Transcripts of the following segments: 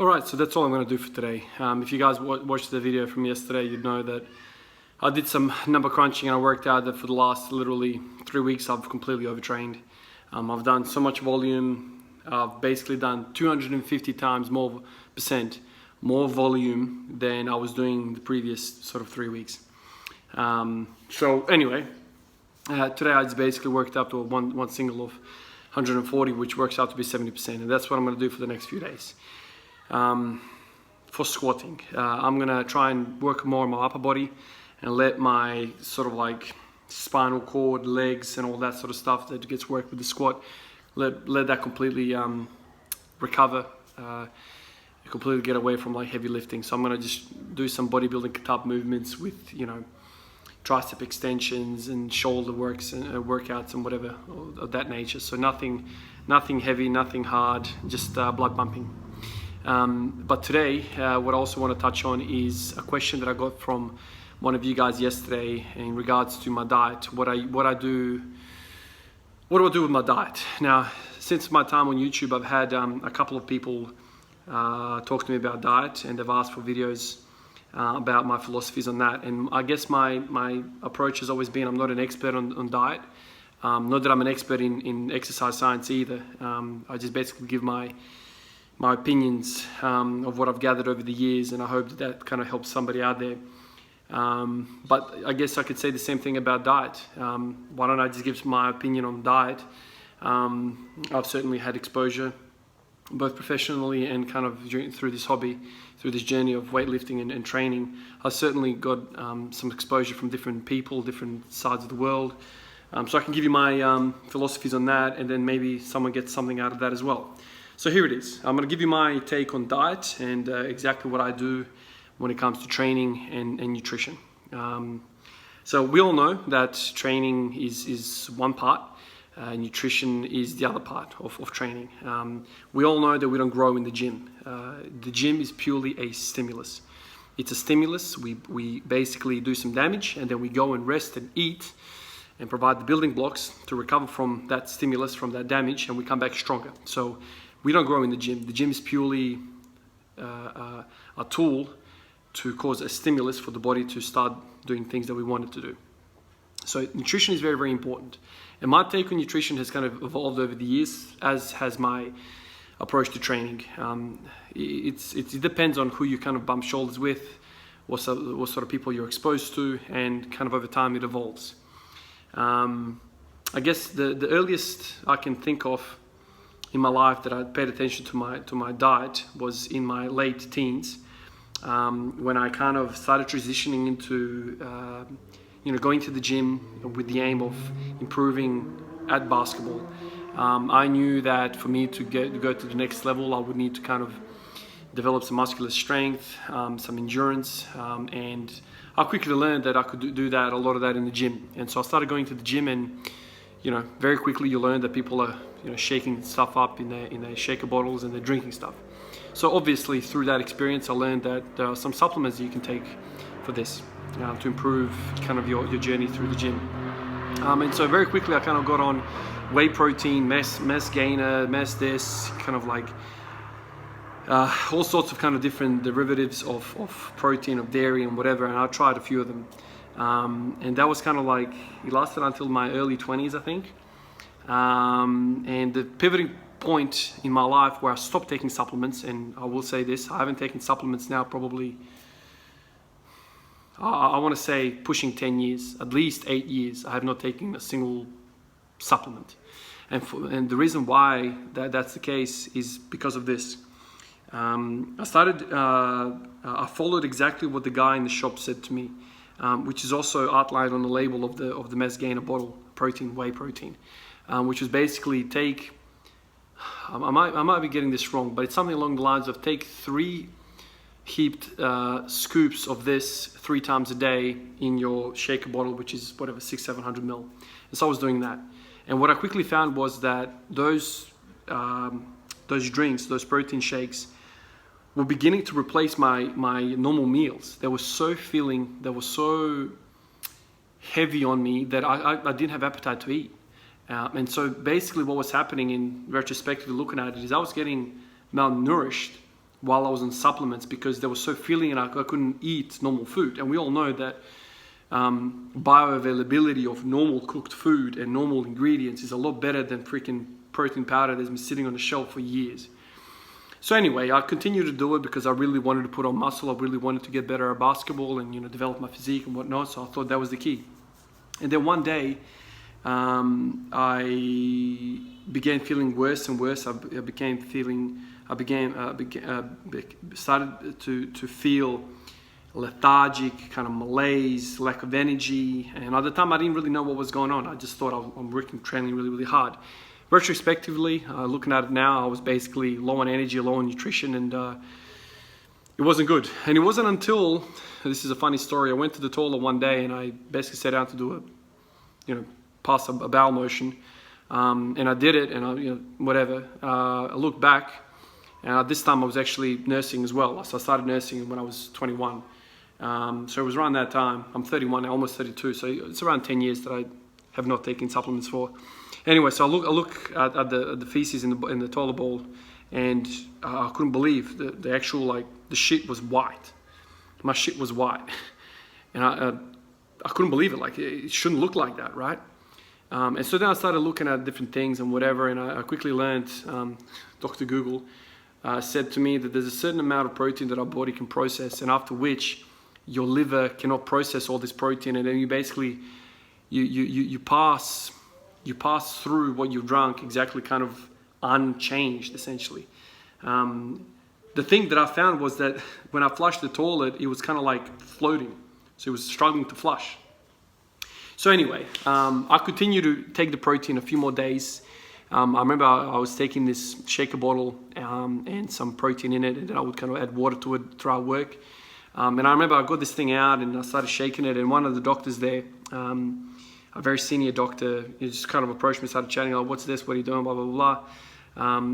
Alright, so that's all I'm going to do for today. If you guys watched the video from yesterday, you'd know that I did some number crunching and I worked out that for the last literally 3 weeks I've completely overtrained. I've done so much volume. I've basically done 250 times more volume than I was doing the previous sort of 3 weeks. So anyway, today I just basically worked up to one single of 140, which works out to be 70%, and that's what I'm going to do for the next few days. For squatting, I'm going to try and work more on my upper body and let my sort of like spinal cord, legs and all that sort of stuff that gets worked with the squat, let that completely recover, completely get away from like heavy lifting. So I'm going to just do some bodybuilding type movements with, you know, tricep extensions and shoulder works and workouts and whatever of that nature. So nothing heavy, nothing hard, just blood pumping. But today, what I also want to touch on is a question that I got from one of you guys yesterday in regards to my diet. What do I do with my diet? Now, since my time on YouTube, I've had a couple of people talk to me about diet, and they've asked for videos about my philosophies on that. And I guess my approach has always been, I'm not an expert on diet. Not that I'm an expert in exercise science either. I just basically give my opinions of what I've gathered over the years, and I hope that kind of helps somebody out there. But I guess I could say the same thing about diet. Why don't I just give my opinion on diet? I've certainly had exposure, both professionally and kind of through this hobby, through this journey of weightlifting and training. I've certainly got some exposure from different people, different sides of the world. So I can give you my philosophies on that, and then maybe someone gets something out of that as well. So here it is. I'm going to give you my take on diet and exactly what I do when it comes to training and nutrition. So we all know that training is one part, nutrition is the other part of training. We all know that we don't grow in the gym. The gym is purely a stimulus. It's a stimulus. We basically do some damage, and then we go and rest and eat and provide the building blocks to recover from that stimulus, from that damage, and we come back stronger. So we don't grow in the gym. The gym is purely a tool to cause a stimulus for the body to start doing things that we want it to do. So nutrition is very, very important. And my take on nutrition has kind of evolved over the years, as has my approach to training. It depends on who you kind of bump shoulders with, what sort of people you're exposed to, and kind of over time it evolves. I guess the earliest I can think of in my life that I paid attention to my diet was in my late teens, when I kind of started transitioning into going to the gym with the aim of improving at basketball. I knew that for me to go to the next level, I would need to kind of develop some muscular strength, some endurance, and I quickly learned that I could do that, a lot of that in the gym. And so I started going to the gym, and very quickly you learn that people are shaking stuff up in their shaker bottles, and they're drinking stuff. So obviously through that experience I learned that there are some supplements that you can take for this, to improve kind of your journey through the gym. And so very quickly I kind of got on whey protein, mass gainer, mass this, kind of like all sorts of kind of different derivatives of protein, of dairy and whatever, and I tried a few of them. And that was kind of like, it lasted until my early 20s, I think. And the pivoting point in my life where I stopped taking supplements, and I will say this, I haven't taken supplements now probably, I want to say pushing 10 years, at least 8 years, I have not taken a single supplement. And the reason why that's the case is because of this. I followed exactly what the guy in the shop said to me, which is also outlined on the label of the mass gainer bottle, whey protein, which was basically take, I might be getting this wrong, but it's something along the lines of take 3 heaped scoops of this 3 times a day in your shaker bottle, which is whatever, 600-700 ml. And so I was doing that. And what I quickly found was that those drinks, those protein shakes, were beginning to replace my normal meals. They were so filling, they were so heavy on me that I didn't have appetite to eat. And so basically what was happening, in retrospectively looking at it, is I was getting malnourished while I was on supplements because they were so filling and I couldn't eat normal food. And we all know that bioavailability of normal cooked food and normal ingredients is a lot better than freaking protein powder that's been sitting on the shelf for years. So anyway, I continued to do it because I really wanted to put on muscle. I really wanted to get better at basketball and, you know, develop my physique and whatnot. So I thought that was the key. And then one day, I began feeling worse and worse. I started to feel lethargic, kind of malaise, lack of energy. And at the time, I didn't really know what was going on. I just thought I'm working, training really, really hard. Retrospectively, looking at it now, I was basically low on energy, low on nutrition, and it wasn't good. And it wasn't until, this is a funny story, I went to the toilet one day and I basically sat down to do pass a bowel motion, and I did it, and whatever. I looked back, and this time I was actually nursing as well. So I started nursing when I was 21. So it was around that time. I'm 31 now, almost 32. So it's around 10 years that I have not taken supplements for. Anyway, so I look at the feces in the toilet bowl, and I couldn't believe the actual, the shit was white. My shit was white, and I couldn't believe it. It shouldn't look like that, right? And so then I started looking at different things and whatever, and I quickly learned, Dr. Google said to me that there's a certain amount of protein that our body can process, and after which your liver cannot process all this protein, and then you basically you pass through what you've drunk exactly kind of unchanged, essentially. The thing that I found was that when I flushed the toilet, it was kind of like floating, so it was struggling to flush. So anyway, I continued to take the protein a few more days. I remember I was taking this shaker bottle and some protein in it, and then I would kind of add water to it throughout work. And I remember I got this thing out and I started shaking it, and one of the doctors there, a very senior doctor, he just kind of approached me, started chatting, oh, what's this, what are you doing, blah, blah, blah.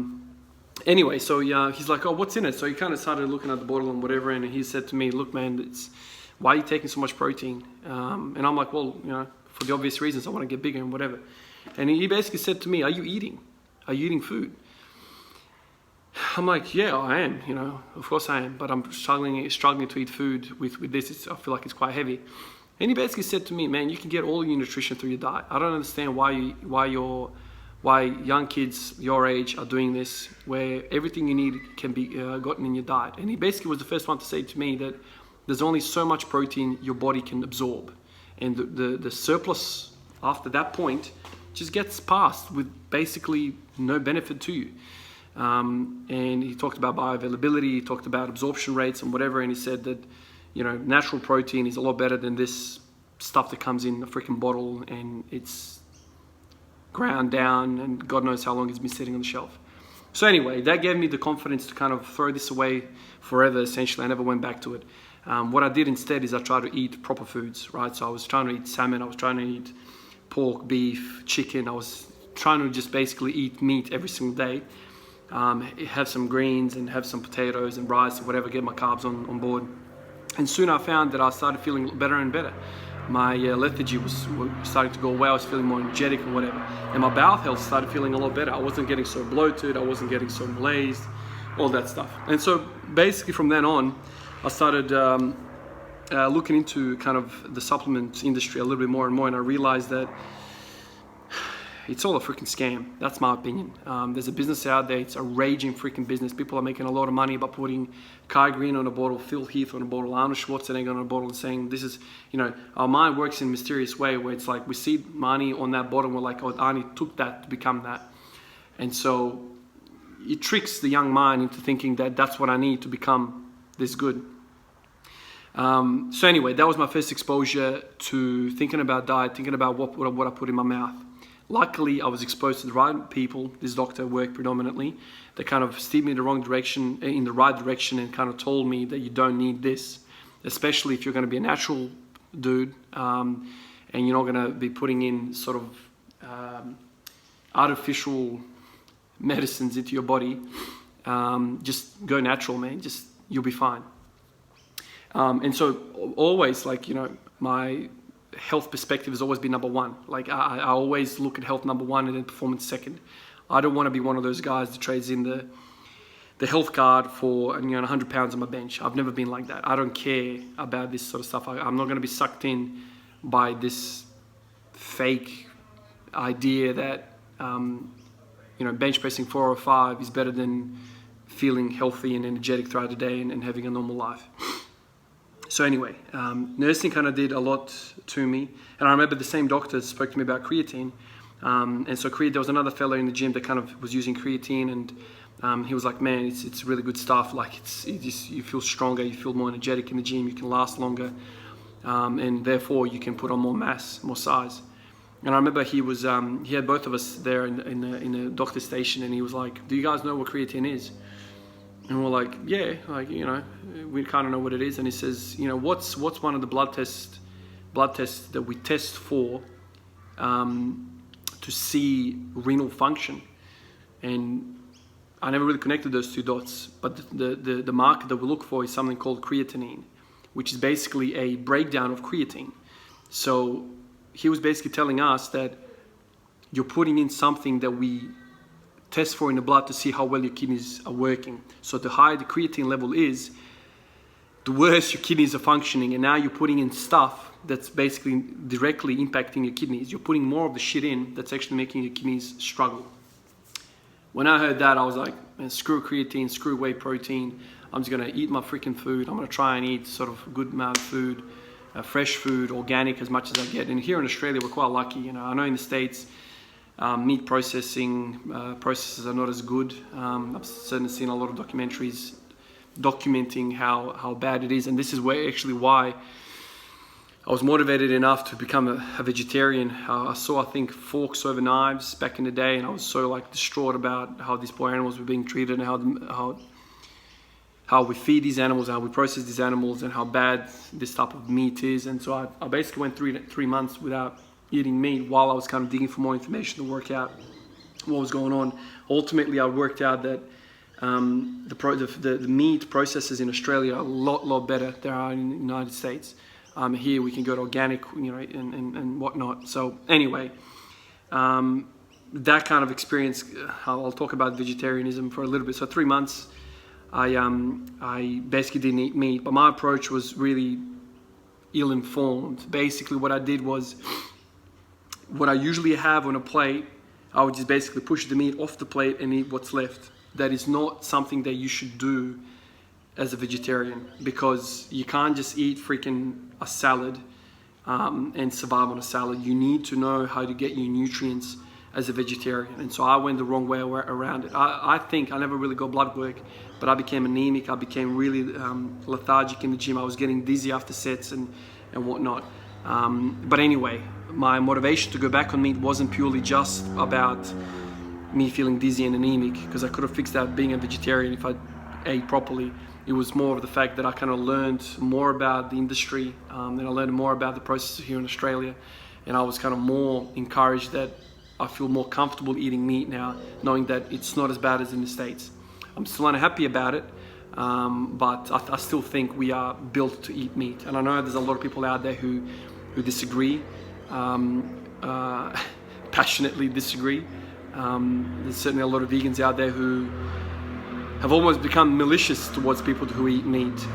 Anyway, so he's like, oh, what's in it? So he kind of started looking at the bottle and whatever, and he said to me, look, man, why are you taking so much protein? And I'm like, well, for the obvious reasons, I want to get bigger and whatever. And he basically said to me, are you eating? Are you eating food? I'm like, yeah, I am, of course I am, but I'm struggling to eat food with this. I feel like it's quite heavy. And he basically said to me, man, you can get all your nutrition through your diet. I don't understand why young kids your age are doing this, where everything you need can be gotten in your diet. And he basically was the first one to say to me that there's only so much protein your body can absorb. And the surplus after that point just gets passed with basically no benefit to you. And he talked about bioavailability, he talked about absorption rates and whatever, and he said that natural protein is a lot better than this stuff that comes in a freaking bottle and it's ground down and God knows how long it's been sitting on the shelf. So anyway, that gave me the confidence to kind of throw this away forever, essentially. I never went back to it. What I did instead is I tried to eat proper foods, right? So I was trying to eat salmon, I was trying to eat pork, beef, chicken. I was trying to just basically eat meat every single day. Have some greens and have some potatoes and rice and whatever, get my carbs on board. And soon I found that I started feeling better and better. My lethargy was starting to go away. I was feeling more energetic and whatever. And my bowel health started feeling a lot better. I wasn't getting so bloated. I wasn't getting so malaised, all that stuff. And so basically from then on, I started looking into kind of the supplement industry a little bit more and more. And I realized that it's all a freaking scam. That's my opinion. There's a business out there. It's a raging freaking business. People are making a lot of money by putting Kai Green on a bottle, Phil Heath on a bottle, Arnold Schwarzenegger on a bottle, and saying this is, our mind works in a mysterious way where it's like we see money on that bottle. We're like, oh, Arnie took that to become that. And so it tricks the young mind into thinking that that's what I need to become this good. So anyway, that was my first exposure to thinking about diet, thinking about what I put in my mouth. Luckily, I was exposed to the right people. This doctor worked predominantly. They kind of steered me in the right direction, and kind of told me that you don't need this, especially if you're going to be a natural dude, and you're not going to be putting in sort of artificial medicines into your body. Just go natural, man. You'll be fine. And so always, my health perspective has always been number one. I always look at health number one and then performance second. I don't want to be one of those guys that trades in the health card for 100 pounds on my bench. I've never been like that. I don't care about this sort of stuff. I'm not going to be sucked in by this fake idea that bench pressing 405 is better than feeling healthy and energetic throughout the day and having a normal life. So anyway, nursing kind of did a lot to me. And I remember the same doctor spoke to me about creatine. And so there was another fellow in the gym that kind of was using creatine, and he was like, man, it's really good stuff. Like you feel stronger, you feel more energetic in the gym, you can last longer, and therefore you can put on more mass, more size. And I remember he had both of us there in the doctor's station, and he was like, do you guys know what creatine is? And we're like, yeah, we kind of know what it is. And he says, what's one of the blood tests that we test for to see renal function? And I never really connected those two dots, but the marker that we look for is something called creatinine, which is basically a breakdown of creatine. So he was basically telling us that you're putting in something that we test for in the blood to see how well your kidneys are working. So the higher the creatine level is, the worse your kidneys are functioning. And now you're putting in stuff that's basically directly impacting your kidneys. You're putting more of the shit in that's actually making your kidneys struggle. When I heard that, I was like, man, screw creatine, screw whey protein. I'm just gonna eat my freaking food. I'm gonna try and eat sort of a good amount of food, fresh food, organic as much as I get. And here in Australia, we're quite lucky. I know in the States, meat processing processes are not as good. I've certainly seen a lot of documentaries documenting how bad it is, and this is why I was motivated enough to become a vegetarian. I saw, I think, forks over knives back in the day, and I was so distraught about how these poor animals were being treated and how we feed these animals, how we process these animals, and how bad this type of meat is. And so I basically went 3 months without eating meat while I was kind of digging for more information to work out what was going on. Ultimately, I worked out that the meat processors in Australia are a lot better than are in the United States. Here we can go to organic, and whatnot. So anyway, that kind of experience, I'll talk about vegetarianism for a little bit. So 3 months, I basically didn't eat meat, but my approach was really ill-informed. Basically, what I did was, what I usually have on a plate, I would just basically push the meat off the plate and eat what's left. That is not something that you should do as a vegetarian, because you can't just eat freaking a salad and survive on a salad. You need to know how to get your nutrients as a vegetarian. And so I went the wrong way around it. I think I never really got blood work, but I became anemic. I became really lethargic in the gym. I was getting dizzy after sets and whatnot. But anyway, my motivation to go back on meat wasn't purely just about me feeling dizzy and anemic, because I could have fixed that being a vegetarian if I ate properly. It was more of the fact that I kind of learned more about the industry, and I learned more about the process here in Australia, and I was kind of more encouraged that I feel more comfortable eating meat now, knowing that it's not as bad as in the States. I'm still unhappy about it, but I still think we are built to eat meat. And I know there's a lot of people out there who disagree, passionately disagree. There's certainly a lot of vegans out there who have almost become malicious towards people who eat meat.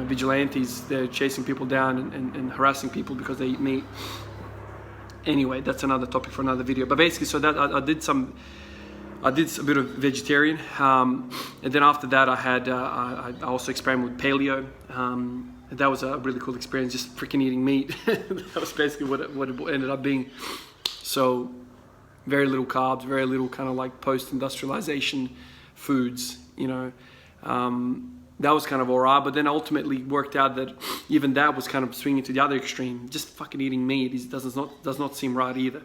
Vigilantes, they're chasing people down and harassing people because they eat meat. Anyway, that's another topic for another video. But basically, so that I did a bit of vegetarian, and then after that I also experimented with paleo. And that was a really cool experience, just freaking eating meat. That was basically what it ended up being. So very little carbs, very little kind of like post-industrialization foods, that was kind of alright. But then ultimately worked out that even that was kind of swinging to the other extreme. Just fucking eating meat does not seem right either.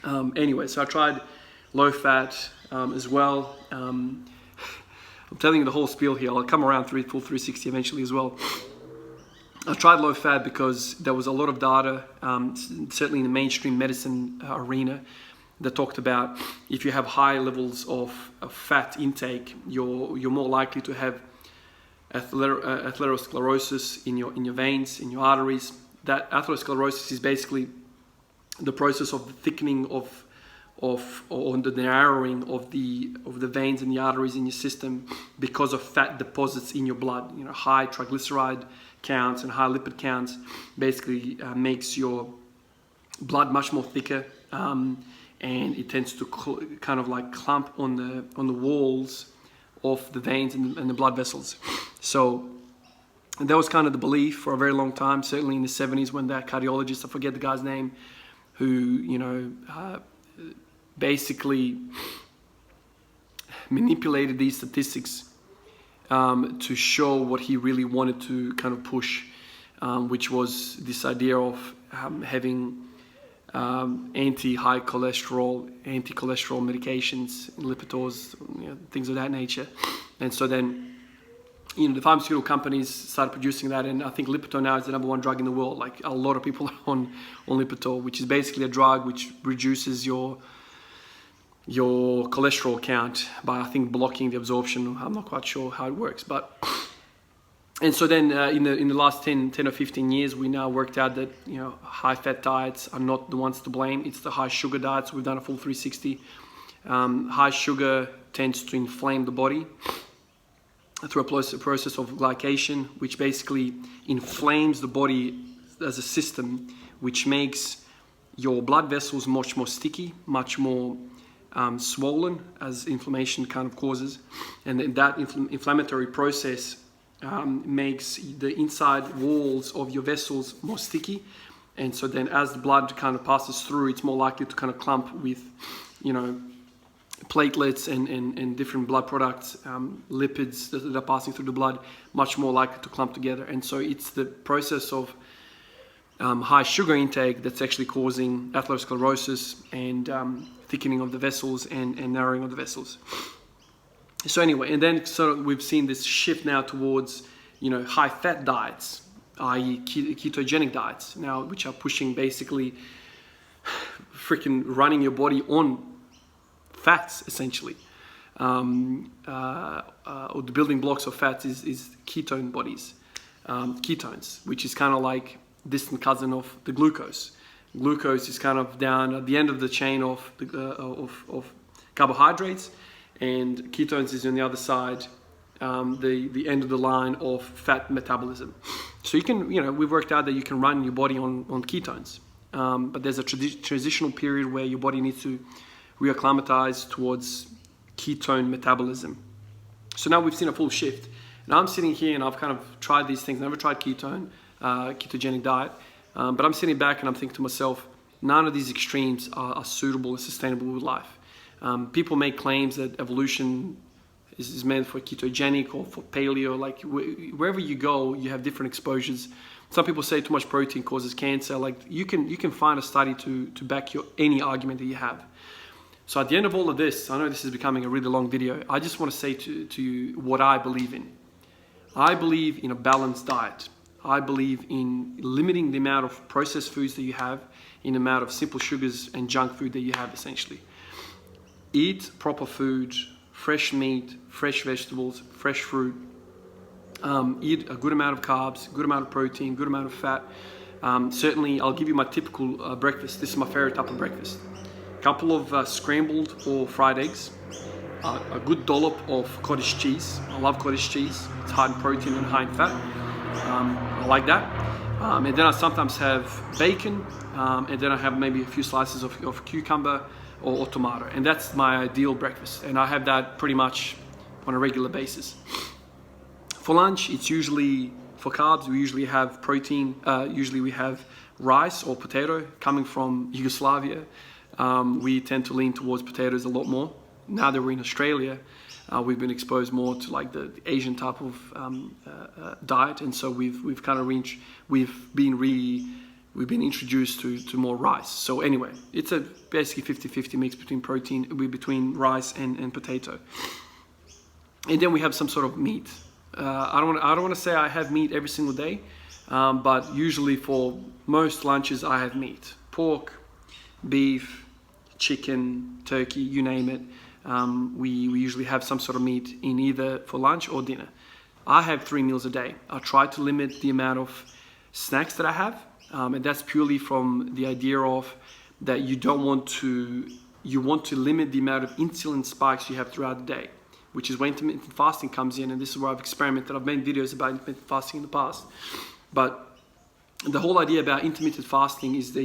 Anyway, so I tried low fat as well. I'm telling you the whole spiel here. I'll come around full 360 eventually as well. I tried low fat because there was a lot of data, certainly in the mainstream medicine arena, that talked about if you have high levels of fat intake, you're more likely to have atherosclerosis in your veins, in your arteries. That atherosclerosis is basically the process of the thickening of or the narrowing of the veins and the arteries in your system because of fat deposits in your blood. You know, high triglyceride counts and high lipid counts basically makes your blood much more thicker, and it tends to kind of like clump on the walls of the veins and the blood vessels. So that was kind of the belief for a very long time, certainly in the 70s, when that cardiologist, I forget the guy's name, who, you know, basically manipulated these statistics to show what he really wanted to kind of push, which was this idea of having anti-high cholesterol, anti-cholesterol medications, Lipitor, you know, things of that nature. And so then, you know, the pharmaceutical companies started producing that, and I think Lipitor now is the #1 drug in the world. Like, a lot of people are on Lipitor, which is basically a drug which reduces your cholesterol count by, I think, blocking the absorption. I'm not quite sure how it works, but and so then in the last 10 or 15 years, we now worked out that, you know, high fat diets are not the ones to blame. It's the high sugar diets. We've done a full 360. High sugar tends to inflame the body through a process of glycation, which basically inflames the body as a system, which makes your blood vessels much more sticky, much more swollen, as inflammation kind of causes. And then that inflammatory process makes the inside walls of your vessels more sticky. And so then as the blood kind of passes through, it's more likely to kind of clump with, you know, platelets and different blood products, lipids that are passing through the blood, much more likely to clump together. And so it's the process of high sugar intake that's actually causing atherosclerosis and thickening of the vessels and narrowing of the vessels. So anyway, and then sort of we've seen this shift now towards, you know, high fat diets, i.e. ketogenic diets now, which are pushing basically freaking running your body on fats, essentially. Or the building blocks of fats is ketone bodies, ketones, which is kind of like distant cousin of the glucose. Glucose is kind of down at the end of the chain of carbohydrates, and ketones is on the other side, the end of the line of fat metabolism. So you can, you know, we've worked out that you can run your body on ketones, but there's a transitional period where your body needs to reacclimatize towards ketone metabolism. So now we've seen a full shift. And I'm sitting here and I've kind of tried these things. I've never tried ketogenic diet, but I'm sitting back and I'm thinking to myself, none of these extremes are suitable and sustainable with life. People make claims that evolution is meant for ketogenic or for paleo. Like, wherever you go, you have different exposures. Some people say too much protein causes cancer. Like, you can find a study to back any argument that you have. So at the end of all of this, I know this is becoming a really long video. I just want to say to you what I believe in. I believe in a balanced diet. I believe in limiting the amount of processed foods that you have, in the amount of simple sugars and junk food that you have, essentially. Eat proper food, fresh meat, fresh vegetables, fresh fruit. Eat a good amount of carbs, good amount of protein, good amount of fat. Certainly, I'll give you my typical breakfast. This is my favorite type of breakfast. A couple of scrambled or fried eggs, a good dollop of cottage cheese. I love cottage cheese. It's high in protein and high in fat. I like that. And then I sometimes have bacon, and then I have maybe a few slices of cucumber or tomato. And that's my ideal breakfast. And I have that pretty much on a regular basis. For lunch, it's usually, for carbs, we usually have protein. Usually we have rice or potato coming from Yugoslavia. We tend to lean towards potatoes a lot more. Now that we're in Australia, we've been exposed more to like the Asian type of diet, and so we've kind of been introduced to more rice. So anyway, it's a basically 50-50 mix between rice and potato. And then we have some sort of meat. I don't want to say I have meat every single day, but usually for most lunches I have meat: pork, beef, chicken, turkey, you name it. We usually have some sort of meat in either for lunch or dinner. I have 3 meals a day. I try to limit the amount of snacks that I have, and that's purely from the idea of that you don't want to you want to limit the amount of insulin spikes you have throughout the day, which is where intermittent fasting comes in. And this is where I've experimented. I've made videos about intermittent fasting in the past. But the whole idea about intermittent fasting is that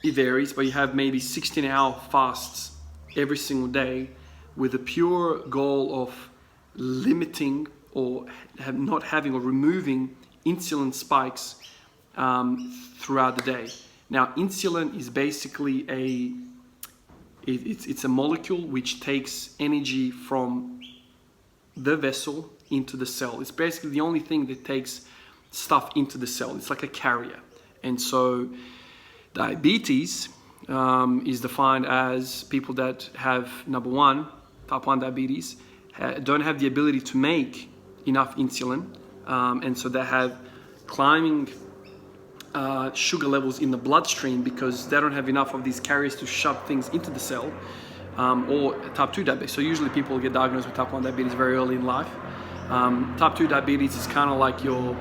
it varies, but you have maybe 16-hour fasts every single day with the pure goal of limiting or not having or removing insulin spikes throughout the day. Now, insulin is basically it's a molecule which takes energy from the vessel into the cell. It's basically the only thing that takes stuff into the cell. It's like a carrier. And so diabetes is defined as people that have, number one, type 1 diabetes, don't have the ability to make enough insulin, and so they have climbing sugar levels in the bloodstream because they don't have enough of these carriers to shove things into the cell, or type 2 diabetes. So usually people get diagnosed with type 1 diabetes very early in life. Type 2 diabetes is kind of like your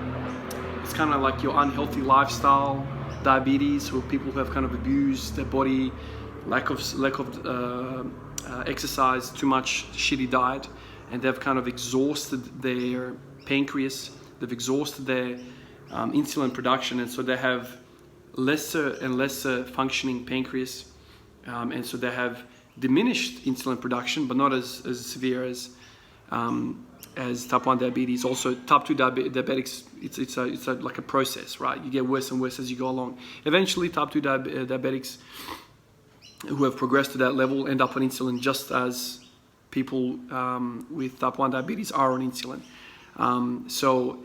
unhealthy lifestyle diabetes, or people who have kind of abused their body, lack of exercise, too much shitty diet, and they've kind of exhausted their pancreas, they've exhausted their insulin production, and so they have lesser and lesser functioning pancreas, and so they have diminished insulin production, but not as severe as type 1 diabetes. Also, type 2 diabetics, it's like a process, right? You get worse and worse as you go along. Eventually, type 2 diabetics who have progressed to that level end up on insulin, just as people with type 1 diabetes are on insulin. So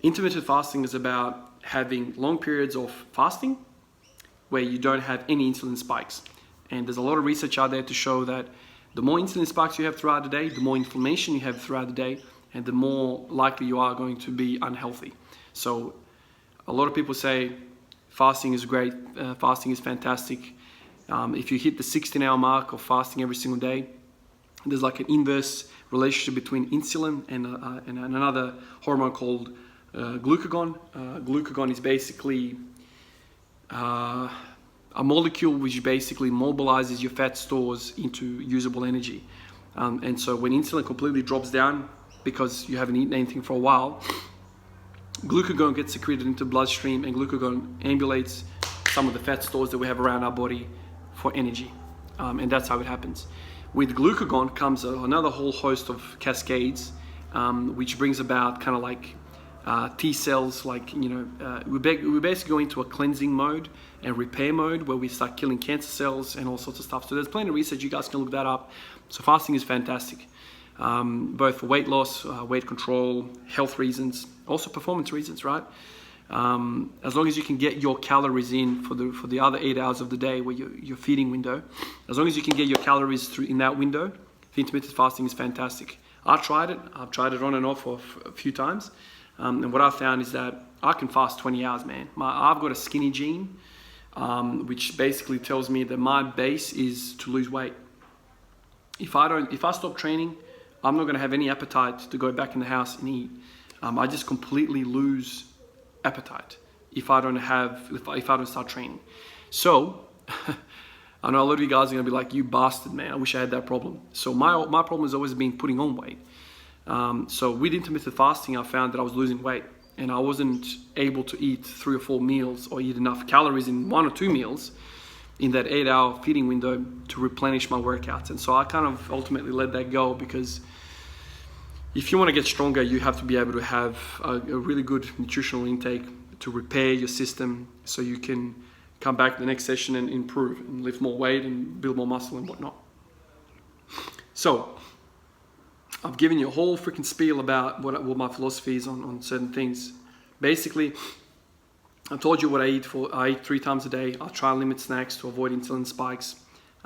intermittent fasting is about having long periods of fasting where you don't have any insulin spikes. And there's a lot of research out there to show that the more insulin spikes you have throughout the day, the more inflammation you have throughout the day, and the more likely you are going to be unhealthy. So a lot of people say fasting is great, fasting is fantastic. If you hit the 16-hour mark of fasting every single day, there's like an inverse relationship between insulin and another hormone called glucagon. Glucagon is basically a molecule which basically mobilizes your fat stores into usable energy. And so when insulin completely drops down because you haven't eaten anything for a while, glucagon gets secreted into the bloodstream, and glucagon ambulates some of the fat stores that we have around our body for energy. And that's how it happens. With glucagon comes another whole host of cascades, which brings about kind of like T cells, like, we basically go into a cleansing mode and repair mode where we start killing cancer cells and all sorts of stuff. So there's plenty of research, you guys can look that up. So fasting is fantastic, both for weight loss, weight control, health reasons, also performance reasons, right? As long as you can get your calories in for the other 8 hours of the day, where your feeding window, as long as you can get your calories through in that window, intermittent fasting is fantastic. I've tried it on and off for a few times. And what I found is that I can fast 20 hours, man. I've got a skinny gene, which basically tells me that my base is to lose weight. If I stop training, I'm not going to have any appetite to go back in the house and eat. I just completely lose appetite if I don't start training. So I know a lot of you guys are going to be like, you bastard, man, I wish I had that problem. So my problem has always been putting on weight. So with intermittent fasting, I found that I was losing weight, and I wasn't able to eat 3 or 4 meals or eat enough calories in 1 or 2 meals in that 8-hour feeding window to replenish my workouts. And so I kind of ultimately let that go, because if you want to get stronger, you have to be able to have a really good nutritional intake to repair your system so you can come back to the next session and improve and lift more weight and build more muscle and whatnot. So I've given you a whole freaking spiel about what my philosophy is on certain things. Basically, I told you what I eat. I eat 3 times a day. I try to limit snacks to avoid insulin spikes.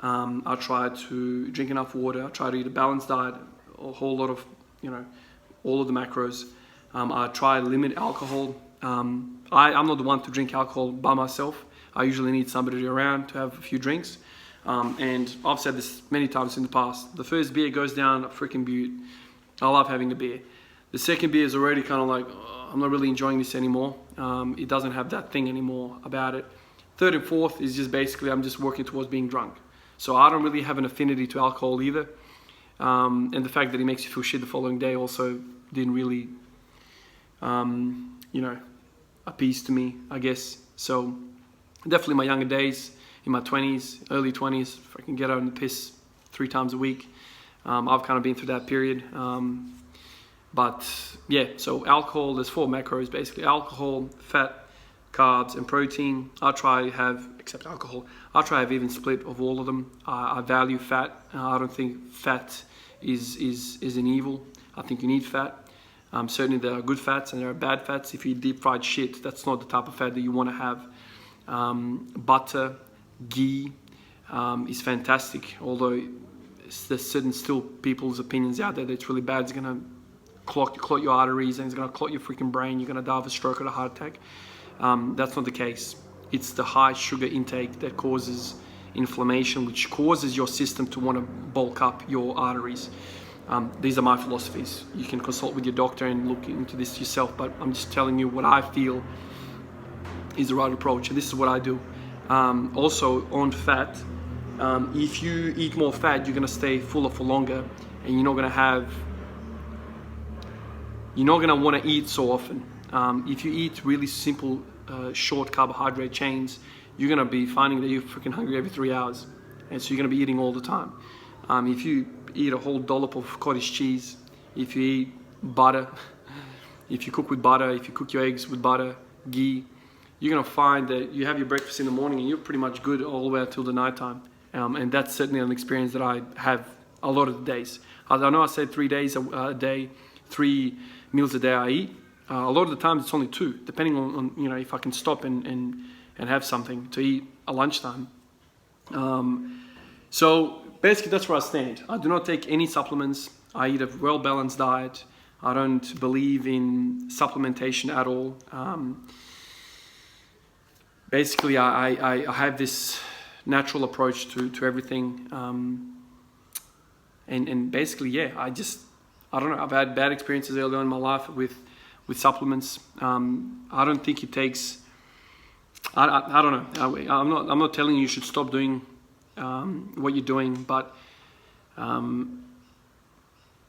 I try to drink enough water. I try to eat a balanced diet, a whole lot of, all of the macros. I try to limit alcohol. I'm not the one to drink alcohol by myself. I usually need somebody around to have a few drinks. And I've said this many times in the past. The first beer goes down a freaking butte. I love having a beer. The second beer is already kind of like, I'm not really enjoying this anymore. It doesn't have that thing anymore about it. Third and fourth is just basically, I'm just working towards being drunk. So I don't really have an affinity to alcohol either. And the fact that it makes you feel shit the following day also didn't really, appease to me, I guess. So definitely my younger days, in my 20s, early 20s, if I can get out in the piss 3 times a week. I've kind of been through that period. But yeah, so alcohol, there's 4 macros basically: alcohol, fat, carbs, and protein. Except alcohol, I try to have even split of all of them. I value fat. I don't think fat is an evil. I think you need fat. Certainly there are good fats and there are bad fats. If you eat deep fried shit, that's not the type of fat that you want to have. Butter, ghee is fantastic, although there's certain still people's opinions out there that it's really bad. It's going to clot your arteries and it's going to clot your freaking brain. You're going to die of a stroke or a heart attack. That's not the case. It's the high sugar intake that causes inflammation, which causes your system to want to bulk up your arteries. These are my philosophies. You can consult with your doctor and look into this yourself, but I'm just telling you what I feel is the right approach, and this is what I do. Also on fat, if you eat more fat, you're going to stay fuller for longer, and you're not going to want to eat so often. If you eat really simple, short carbohydrate chains, you're going to be finding that you're freaking hungry every 3 hours, and so you're going to be eating all the time. If you eat a whole dollop of cottage cheese, if you eat butter, if you cook with butter, if you cook your eggs with butter, ghee, you're going to find that you have your breakfast in the morning and you're pretty much good all the way until the nighttime. And that's certainly an experience that I have a lot of the days. I know I said 3 days a day, 3 meals a day I eat. A lot of the times it's only 2, depending on if I can stop and have something to eat at lunchtime. So basically that's where I stand. I do not take any supplements. I eat a well-balanced diet. I don't believe in supplementation at all. Basically, I have this natural approach to everything. And basically, yeah, I don't know. I've had bad experiences early on in my life with supplements. I don't think it takes. I don't know. I'm not telling you should stop doing what you're doing, but I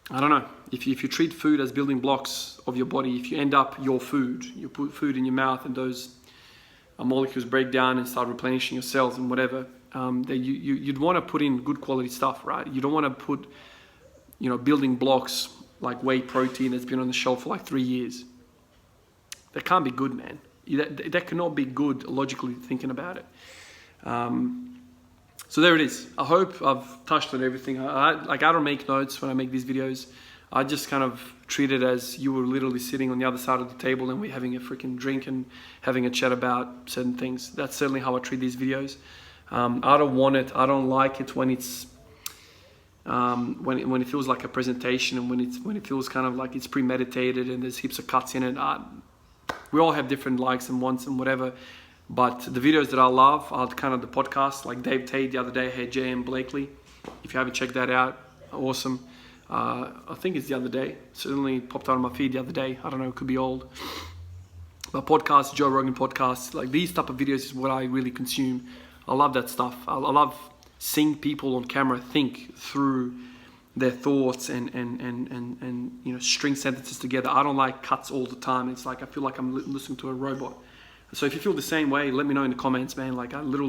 don't know. If you treat food as building blocks of your body, if you end up your food, you put food in your mouth and those molecules break down and start replenishing your cells and whatever, that you'd want to put in good quality stuff, right? You don't want to put, building blocks like whey protein that's been on the shelf for like 3 years. That can't be good, man. That cannot be good logically thinking about it. So there it is. I hope I've touched on everything. I don't make notes when I make these videos. I just kind of treat it as you were literally sitting on the other side of the table and we're having a freaking drink and having a chat about certain things. That's certainly how I treat these videos. I don't want it. I don't like it when it's when it feels like a presentation and when it feels kind of like it's premeditated and there's heaps of cuts in it. We all have different likes and wants and whatever. But the videos that I love are kind of the podcasts, like Dave Tate the other day had J.M. Blakely. If you haven't checked that out, awesome. I think it's the other day. Certainly popped out on my feed the other day. I don't know, it could be old. But podcasts, Joe Rogan podcasts, like these type of videos is what I really consume. I love that stuff. I love seeing people on camera think through their thoughts and string sentences together. I don't like cuts all the time. It's like I feel like I'm listening to a robot. So if you feel the same way, let me know in the comments, man. Like and the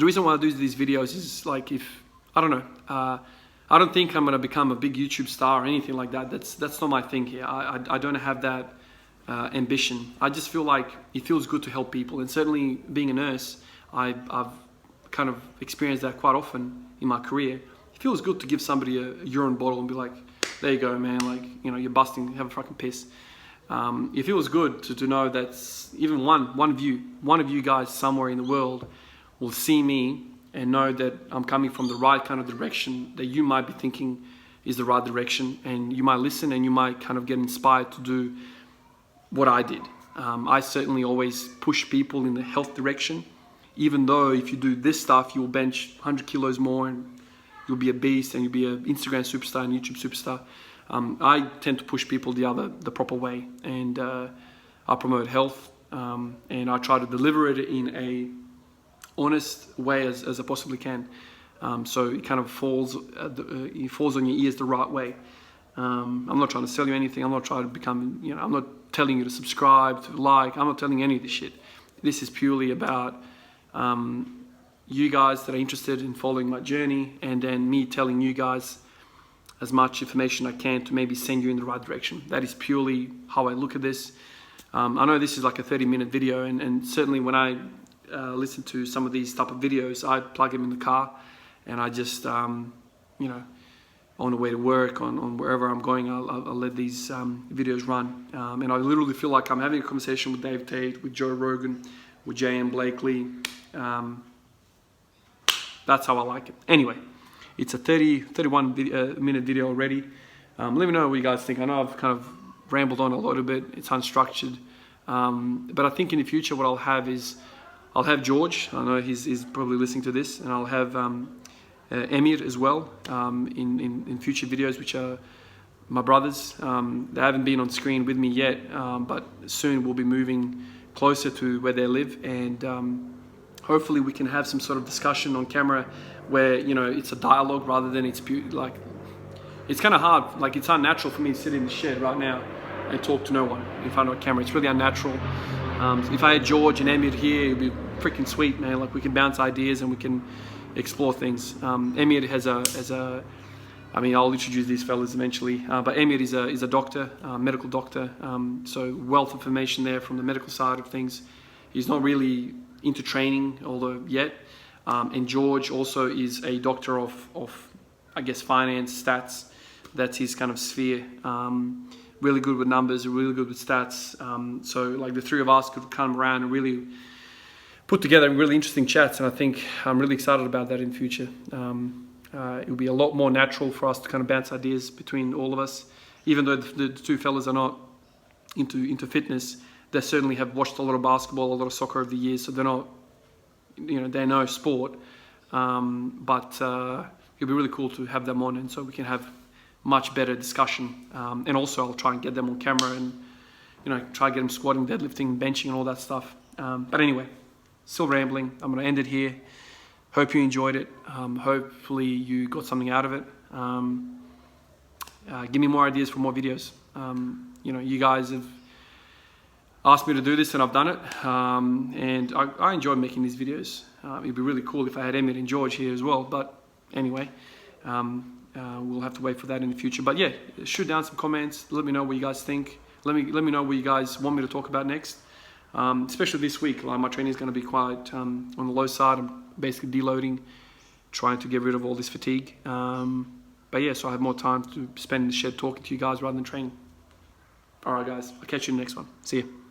reason why I do these videos is like I don't know. I don't think I'm gonna become a big YouTube star or anything like that. That's not my thing here. I don't have that ambition. I just feel like it feels good to help people, and certainly being a nurse, I've kind of experienced that quite often in my career. It feels good to give somebody a urine bottle and be like, there you go, man. Like you're busting, have a fucking piss. It feels good to know that even one of you guys somewhere in the world will see me and know that I'm coming from the right kind of direction that you might be thinking is the right direction, and you might listen and you might kind of get inspired to do what I did. I certainly always push people in the health direction, even though if you do this stuff, you'll bench 100 kilos more and you'll be a beast and you'll be an Instagram superstar and YouTube superstar. I tend to push people the proper way, and I promote health, and I try to deliver it in a honest way as I possibly can. So it kind of falls on your ears the right way. I'm not trying to sell you anything. I'm not trying to become, I'm not telling you to subscribe, to like. I'm not telling you any of this shit. This is purely about you guys that are interested in following my journey, and then me telling you guys as much information I can to maybe send you in the right direction. That is purely how I look at this. I know this is like a 30-minute video, and certainly when I listen to some of these type of videos, I plug them in the car, and I just, on the way to work, on wherever I'm going, I'll let these videos run. And I literally feel like I'm having a conversation with Dave Tate, with Joe Rogan, with J.M. Blakely. That's how I like it. Anyway, it's a 31-minute video already. Let me know what you guys think. I know I've kind of rambled on a little bit. It's unstructured. But I think in the future what I'll have is, I'll have George. I know he's probably listening to this. And I'll have Emir as well in future videos, which are my brothers. They haven't been on screen with me yet, but soon we'll be moving closer to where they live, and hopefully we can have some sort of discussion on camera where, it's a dialogue rather than it's like, it's kind of hard, like it's unnatural for me to sit in the shed right now and talk to no one in front of a camera. It's really unnatural. If I had George and Emir here, it'd be freaking sweet, man. Like we can bounce ideas and we can explore things. Emir has a I'll introduce these fellas eventually, but Emir is a doctor, medical doctor, so wealth of information there from the medical side of things. He's not really into training, although yet, and George also is a doctor of I guess finance, stats. That's his kind of sphere. Really good with numbers, really good with stats. So like the three of us could come around and really put together really interesting chats, and I think I'm really excited about that in the future. It will be a lot more natural for us to kind of bounce ideas between all of us. Even though the two fellas are not into fitness, they certainly have watched a lot of basketball, a lot of soccer over the years, so they're not, they know sport. But it'll be really cool to have them on, and so we can have much better discussion. And also I'll try and get them on camera and, try to get them squatting, deadlifting, benching and all that stuff. But anyway, still rambling. I'm going to end it here. Hope you enjoyed it. Hopefully you got something out of it. Give me more ideas for more videos. You guys have asked me to do this and I've done it. And I enjoy making these videos. It'd be really cool if I had Emmett and George here as well. But anyway, we'll have to wait for that in the future. But yeah, shoot down some comments. Let me know what you guys think. Let me know what you guys want me to talk about next. Especially this week, like my training is going to be quite on the low side. I'm basically deloading, trying to get rid of all this fatigue. But yeah, so I have more time to spend in the shed talking to you guys rather than training. All right, guys, I'll catch you in the next one. See you.